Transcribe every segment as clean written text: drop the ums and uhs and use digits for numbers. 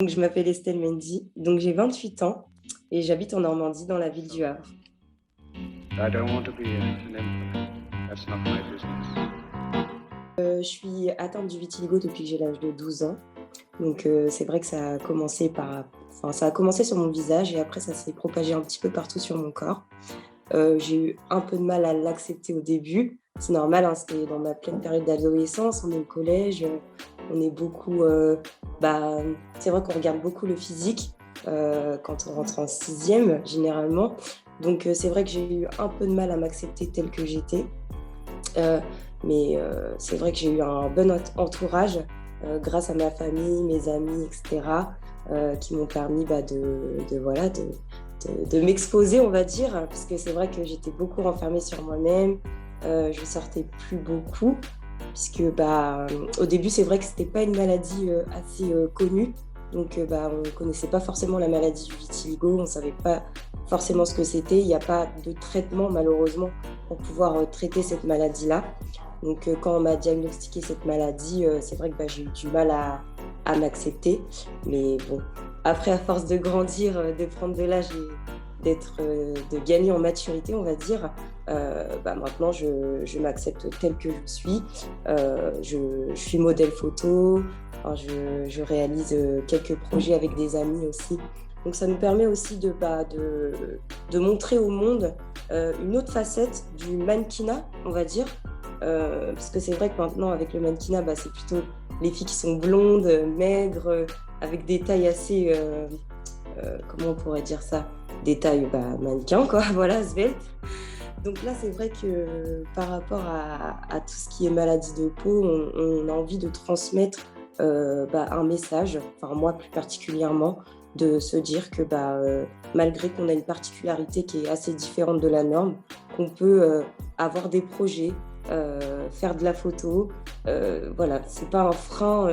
Donc, je m'appelle Estelle Mendy, donc j'ai 28 ans et j'habite en Normandie dans la ville du Havre. I don't want to be an emperor. That's not my business. Je suis atteinte du vitiligo depuis que j'ai l'âge de 12 ans. Donc c'est vrai que ça a commencé sur mon visage et après ça s'est propagé un petit peu partout sur mon corps. J'ai eu un peu de mal à l'accepter au début. C'est normal, hein, c'était dans ma pleine période d'adolescence, on est au collège, on est beaucoup, bah, c'est vrai qu'on regarde beaucoup le physique quand on rentre en sixième généralement. Donc c'est vrai que j'ai eu un peu de mal à m'accepter telle que j'étais. Euh, mais c'est vrai que j'ai eu un bon entourage grâce à ma famille, mes amis, etc., qui m'ont permis voilà, de m'exposer, on va dire, parce que c'est vrai que j'étais beaucoup renfermée sur moi-même, je sortais plus beaucoup, puisque au début, c'est vrai que c'était pas une maladie assez connue, donc on ne connaissait pas forcément la maladie du vitiligo, on ne savait pas forcément ce que c'était, il n'y a pas de traitement malheureusement pour pouvoir traiter cette maladie-là. Donc quand on m'a diagnostiqué cette maladie, c'est vrai que j'ai eu du mal à m'accepter. Mais bon, après, à force de grandir, de prendre de l'âge et de gagner en maturité, on va dire, maintenant je m'accepte telle que je suis. Je suis modèle photo, enfin, je réalise quelques projets avec des amis aussi. Donc ça nous permet aussi de montrer au monde une autre facette du mannequinat, on va dire. Parce que c'est vrai que maintenant, avec le mannequinat, c'est plutôt les filles qui sont blondes, maigres, avec des tailles assez, comment on pourrait dire ça, des tailles mannequins, quoi, voilà, svelte. Donc là, c'est vrai que par rapport à tout ce qui est maladie de peau, on a envie de transmettre un message, enfin moi plus particulièrement, de se dire que malgré qu'on a une particularité qui est assez différente de la norme, qu'on peut avoir des projets, faire de la photo, voilà, c'est pas un frein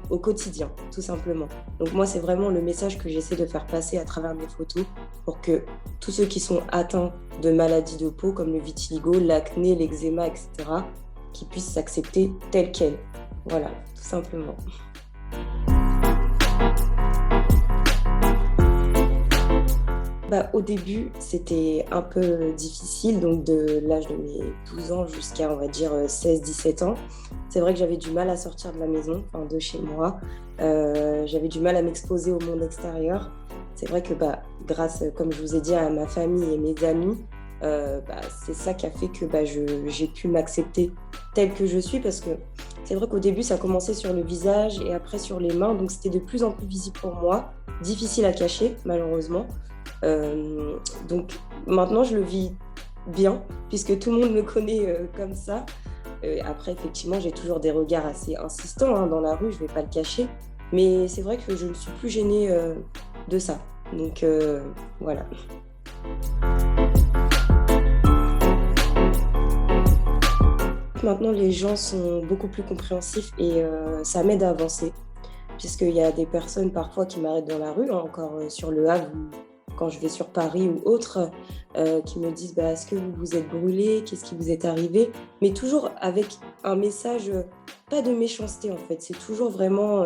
au quotidien, tout simplement. Donc moi, c'est vraiment le message que j'essaie de faire passer à travers mes photos pour que tous ceux qui sont atteints de maladies de peau comme le vitiligo, l'acné, l'eczéma, etc., qui puissent s'accepter telles quelles. Voilà, tout simplement. Au début, c'était un peu difficile, donc de l'âge de mes 12 ans jusqu'à, on va dire, 16-17 ans. C'est vrai que j'avais du mal à sortir de la maison, enfin de chez moi. J'avais du mal à m'exposer au monde extérieur. C'est vrai que grâce, comme je vous ai dit, à ma famille et mes amis, c'est ça qui a fait que j'ai pu m'accepter telle que je suis, parce que c'est vrai qu'au début, ça commençait sur le visage et après sur les mains, donc c'était de plus en plus visible pour moi, difficile à cacher, malheureusement. Donc maintenant, je le vis bien, puisque tout le monde me connaît comme ça. Après, effectivement, j'ai toujours des regards assez insistants dans la rue, je ne vais pas le cacher. Mais c'est vrai que je ne suis plus gênée de ça. Donc voilà. Maintenant, les gens sont beaucoup plus compréhensifs et ça m'aide à avancer, puisqu'il y a des personnes parfois qui m'arrêtent dans la rue, encore sur le Havre, ou quand je vais sur Paris ou autre, qui me disent est-ce que vous vous êtes brûlé, qu'est-ce qui vous est arrivé, mais toujours avec un message, pas de méchanceté en fait, c'est toujours vraiment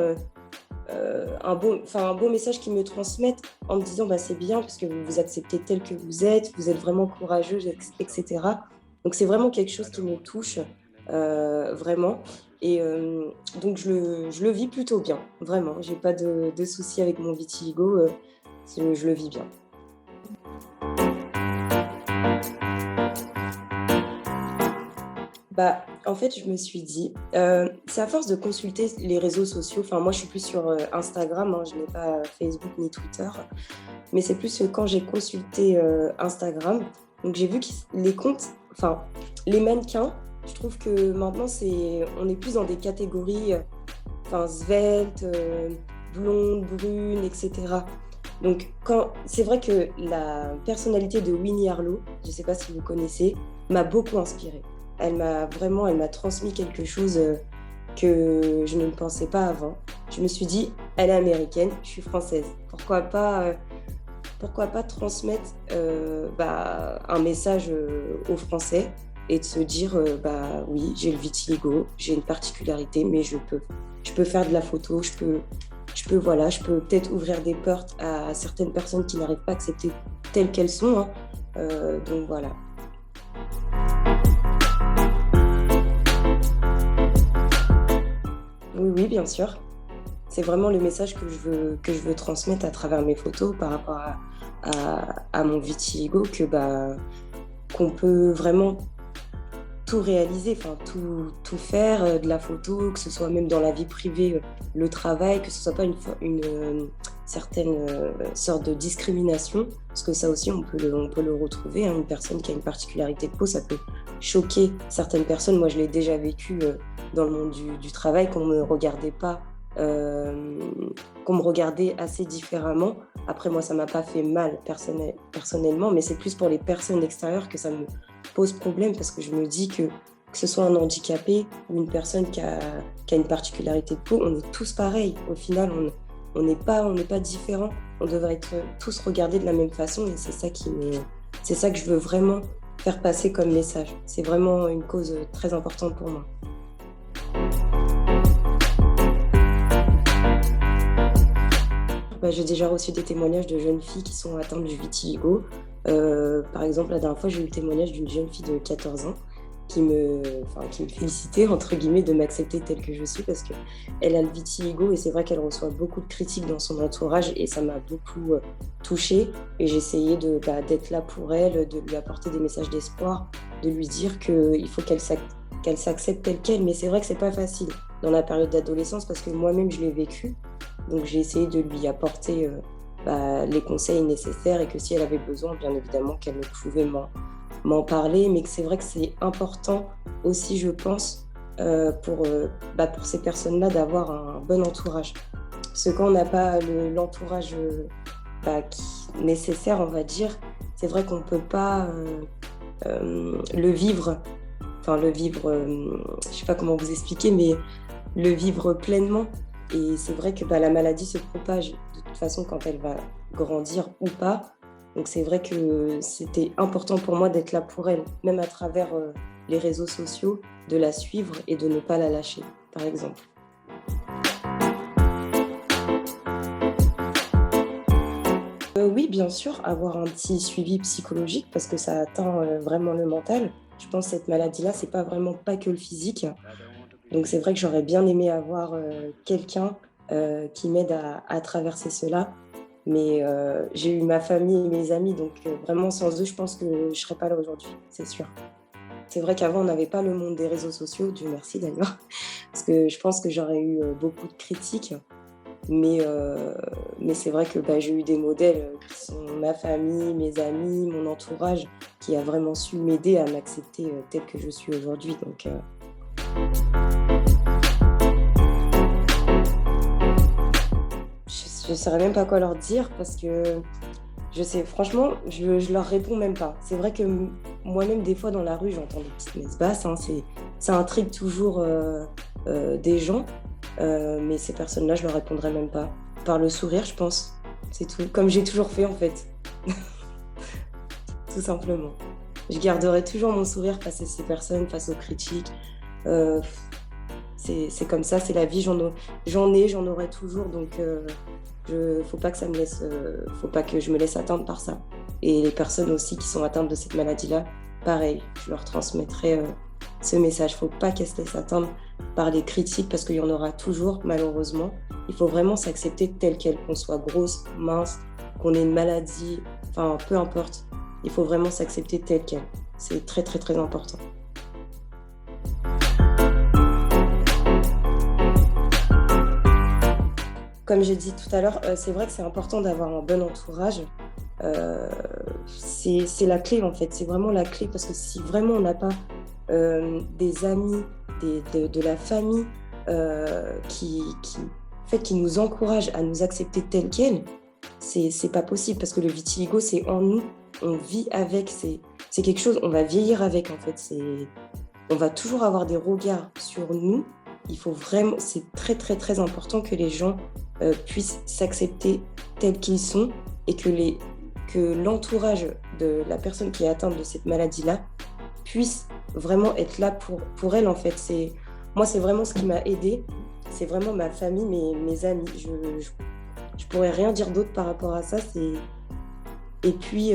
un beau message qu'ils me transmettent en me disant c'est bien parce que vous vous acceptez tel que vous êtes vraiment courageuse, etc. Donc c'est vraiment quelque chose qui me touche vraiment. Et donc je le vis plutôt bien, vraiment. J'ai pas de soucis avec mon vitiligo, je le vis bien. En fait, je me suis dit, c'est à force de consulter les réseaux sociaux, enfin moi je suis plus sur Instagram, hein, je n'ai pas Facebook ni Twitter, mais c'est plus quand j'ai consulté Instagram, donc j'ai vu que les comptes, enfin les mannequins, je trouve que maintenant on est plus dans des catégories, svelte, blonde, brune, etc. Donc c'est vrai que la personnalité de Winnie Harlow, je ne sais pas si vous connaissez, m'a beaucoup inspirée. Elle m'a transmis quelque chose que je ne pensais pas avant. Je me suis dit, elle est américaine, je suis française. Pourquoi pas transmettre un message aux Français et de se dire, oui, j'ai le vitiligo, j'ai une particularité, mais je peux faire de la photo, je peux je peux peut-être ouvrir des portes à certaines personnes qui n'arrivent pas à accepter telles qu'elles sont, hein. Donc voilà. Oui, oui, bien sûr. C'est vraiment le message que je veux transmettre à travers mes photos par rapport à mon vitiligo, qu'on peut vraiment tout réaliser, enfin tout faire, de la photo, que ce soit même dans la vie privée, le travail, que ce soit pas une certaine sorte de discrimination, parce que ça aussi on peut le retrouver, hein. Une personne qui a une particularité de peau, ça peut choquer certaines personnes. Moi je l'ai déjà vécu dans le monde du travail, euh, qu'on me regardait assez différemment. Après moi ça m'a pas fait mal personnellement, mais c'est plus pour les personnes extérieures que ça me pose problème, parce que je me dis que ce soit un handicapé ou une personne qui a une particularité de peau, on est tous pareils. Au final, on n'est pas différents. On devrait être tous regardés de la même façon, et c'est ça que je veux vraiment faire passer comme message. C'est vraiment une cause très importante pour moi. J'ai déjà reçu des témoignages de jeunes filles qui sont atteintes du vitiligo. Par exemple, la dernière fois, j'ai eu le témoignage d'une jeune fille de 14 ans qui me félicitait, entre guillemets, de m'accepter telle que je suis, parce qu'elle a le vitiligo et c'est vrai qu'elle reçoit beaucoup de critiques dans son entourage, et ça m'a beaucoup touchée. Et j'ai essayé d'être là pour elle, de lui apporter des messages d'espoir, de lui dire qu'il faut qu'elle s'accepte telle qu'elle. Mais c'est vrai que c'est pas facile dans la période d'adolescence, parce que moi-même, je l'ai vécu. Donc j'ai essayé de lui apporter les conseils nécessaires, et que si elle avait besoin, bien évidemment, qu'elle pouvait m'en parler. Mais que c'est vrai que c'est important aussi, je pense, pour ces personnes-là, d'avoir un bon entourage. Parce que quand on n'a pas l'entourage nécessaire, on va dire, c'est vrai qu'on ne peut pas le vivre. Enfin, je ne sais pas comment vous expliquer, mais le vivre pleinement. Et c'est vrai que la maladie se propage de toute façon quand elle va grandir ou pas. Donc c'est vrai que c'était important pour moi d'être là pour elle, même à travers les réseaux sociaux, de la suivre et de ne pas la lâcher, par exemple. Oui, bien sûr, avoir un petit suivi psychologique, parce que ça atteint vraiment le mental. Je pense que cette maladie-là, c'est pas que le physique. Donc c'est vrai que j'aurais bien aimé avoir quelqu'un qui m'aide à traverser cela. Mais j'ai eu ma famille et mes amis, donc vraiment sans eux, je pense que je ne serais pas là aujourd'hui, c'est sûr. C'est vrai qu'avant, on n'avait pas le monde des réseaux sociaux, Dieu merci d'ailleurs, parce que je pense que j'aurais eu beaucoup de critiques. Mais c'est vrai que j'ai eu des modèles qui sont ma famille, mes amis, mon entourage, qui a vraiment su m'aider à m'accepter telle que je suis aujourd'hui. Donc, je ne saurais même pas quoi leur dire, parce que je sais, franchement, je leur réponds même pas. C'est vrai que moi-même, des fois, dans la rue, j'entends des petites messes basses, hein, ça intrigue toujours des gens, mais ces personnes-là, je leur répondrai même pas. Par le sourire, je pense. C'est tout. Comme j'ai toujours fait, en fait. Tout simplement. Je garderai toujours mon sourire face à ces personnes, face aux critiques. C'est comme ça, c'est la vie, j'en aurai toujours, donc faut pas que je me laisse atteindre par ça. Et les personnes aussi qui sont atteintes de cette maladie-là, pareil, je leur transmettrai ce message. Faut pas qu'elles se laissent atteindre par les critiques, parce qu'il y en aura toujours, malheureusement. Il faut vraiment s'accepter telle qu'elle, qu'on soit grosse, mince, qu'on ait une maladie, enfin peu importe. Il faut vraiment s'accepter telle qu'elle. C'est très très très important. Comme j'ai dit tout à l'heure, c'est vrai que c'est important d'avoir un bon entourage. C'est la clé, en fait. C'est vraiment la clé, parce que si vraiment on n'a pas des amis, de la famille qui nous encouragent à nous accepter telle qu'elle, c'est pas possible, parce que le vitiligo, c'est en nous. On vit avec, c'est quelque chose, on va vieillir avec, en fait. On va toujours avoir des regards sur nous. Il faut vraiment, c'est très très très important que les gens puissent s'accepter tels qu'ils sont, et que l'entourage de la personne qui est atteinte de cette maladie-là puisse vraiment être là pour elle, en fait. Moi, c'est vraiment ce qui m'a aidée, c'est vraiment ma famille, mes amis. Je pourrais rien dire d'autre par rapport à ça. Et puis,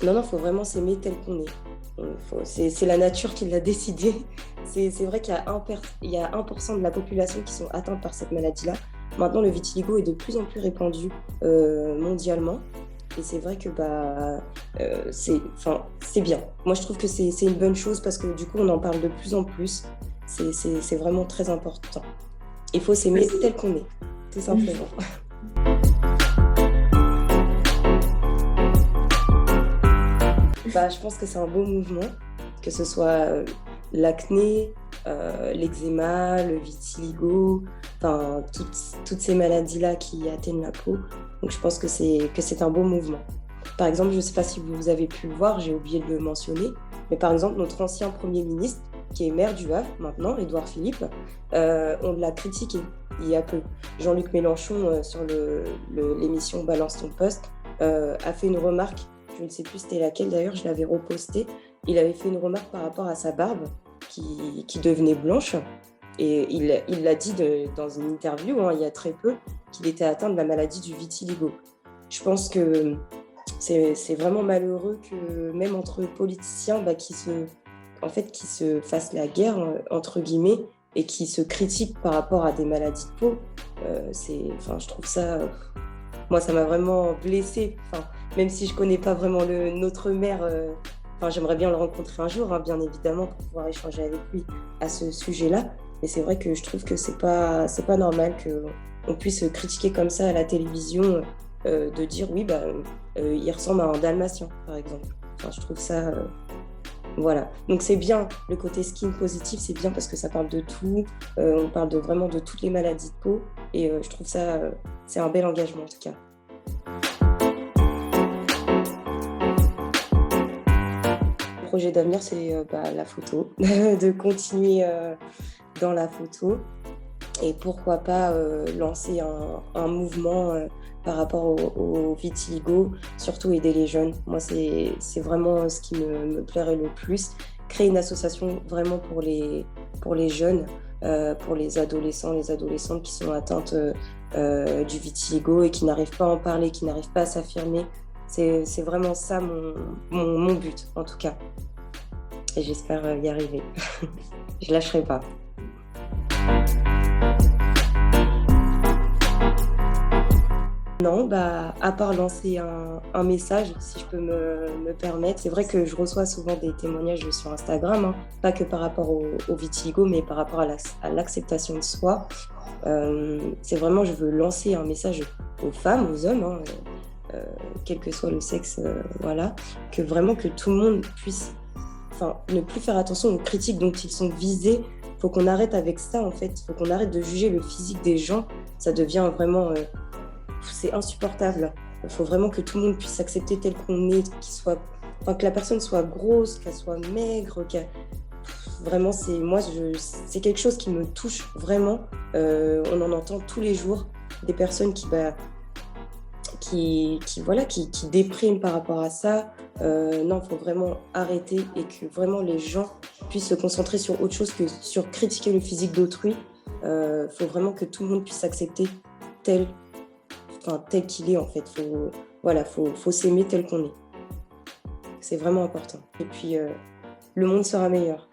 non, faut vraiment s'aimer tel qu'on est. C'est la nature qui l'a décidé. C'est vrai qu'il y a 1% de la population qui sont atteintes par cette maladie-là. Maintenant, le vitiligo est de plus en plus répandu mondialement. Et c'est vrai que c'est bien. Moi, je trouve que c'est une bonne chose parce que du coup, on en parle de plus en plus. C'est vraiment très important. Il faut s'aimer tel qu'on est, tout simplement. Je pense que c'est un beau mouvement, que ce soit l'acné, l'eczéma, le vitiligo, enfin toutes ces maladies-là qui atteignent la peau. Donc je pense que c'est un beau mouvement. Par exemple, je ne sais pas si vous avez pu le voir, j'ai oublié de le mentionner, mais par exemple, notre ancien Premier ministre, qui est maire du Havre maintenant, Édouard Philippe, on l'a critiqué il y a peu. Jean-Luc Mélenchon, sur l'émission Balance ton poste, a fait une remarque, je ne sais plus c'était laquelle d'ailleurs, je l'avais repostée. Il avait fait une remarque par rapport à sa barbe qui devenait blanche. Et il l'a dit dans une interview, il y a très peu, qu'il était atteint de la maladie du vitiligo. Je pense que c'est vraiment malheureux que même entre politiciens qui se fassent la guerre, entre guillemets, et qui se critiquent par rapport à des maladies de peau. Je trouve ça... moi, ça m'a vraiment blessée. Même si je ne connais pas vraiment notre maire, j'aimerais bien le rencontrer un jour, bien évidemment, pour pouvoir échanger avec lui à ce sujet-là. Mais c'est vrai que je trouve que c'est pas normal qu'on puisse critiquer comme ça à la télévision, de dire oui, il ressemble à un dalmatien, par exemple. Je trouve ça... Voilà. Donc c'est bien, le côté skin positif, c'est bien parce que ça parle de tout. On parle vraiment de toutes les maladies de peau. Et je trouve ça, c'est un bel engagement en tout cas. Le projet d'avenir, c'est la photo, de continuer dans la photo et pourquoi pas lancer un mouvement par rapport au vitiligo, surtout aider les jeunes. Moi, c'est vraiment ce qui me plairait le plus. Créer une association vraiment pour les jeunes, pour les adolescents, les adolescentes qui sont atteintes du vitiligo et qui n'arrivent pas à en parler, qui n'arrivent pas à s'affirmer. C'est vraiment ça mon but, en tout cas. Et j'espère y arriver. Je lâcherai pas. Non, à part lancer un message, si je peux me permettre. C'est vrai que je reçois souvent des témoignages sur Instagram, pas que par rapport au vitiligo, mais par rapport à l'acceptation de soi. C'est vraiment, je veux lancer un message aux femmes, aux hommes, quel que soit le sexe, que vraiment que tout le monde puisse ne plus faire attention aux critiques dont ils sont visés. Il faut qu'on arrête avec ça, en fait. Il faut qu'on arrête de juger le physique des gens. Ça devient vraiment... c'est insupportable. Il faut vraiment que tout le monde puisse s'accepter tel qu'on est, que la personne soit grosse, qu'elle soit maigre, vraiment, c'est quelque chose qui me touche vraiment. On en entend tous les jours des personnes qui dépriment par rapport à ça. Non, il faut vraiment arrêter et que vraiment les gens puissent se concentrer sur autre chose que sur critiquer le physique d'autrui. Faut vraiment que tout le monde puisse s'accepter tel qu'il est, en fait. Faut s'aimer tel qu'on est. C'est vraiment important. Et puis, le monde sera meilleur.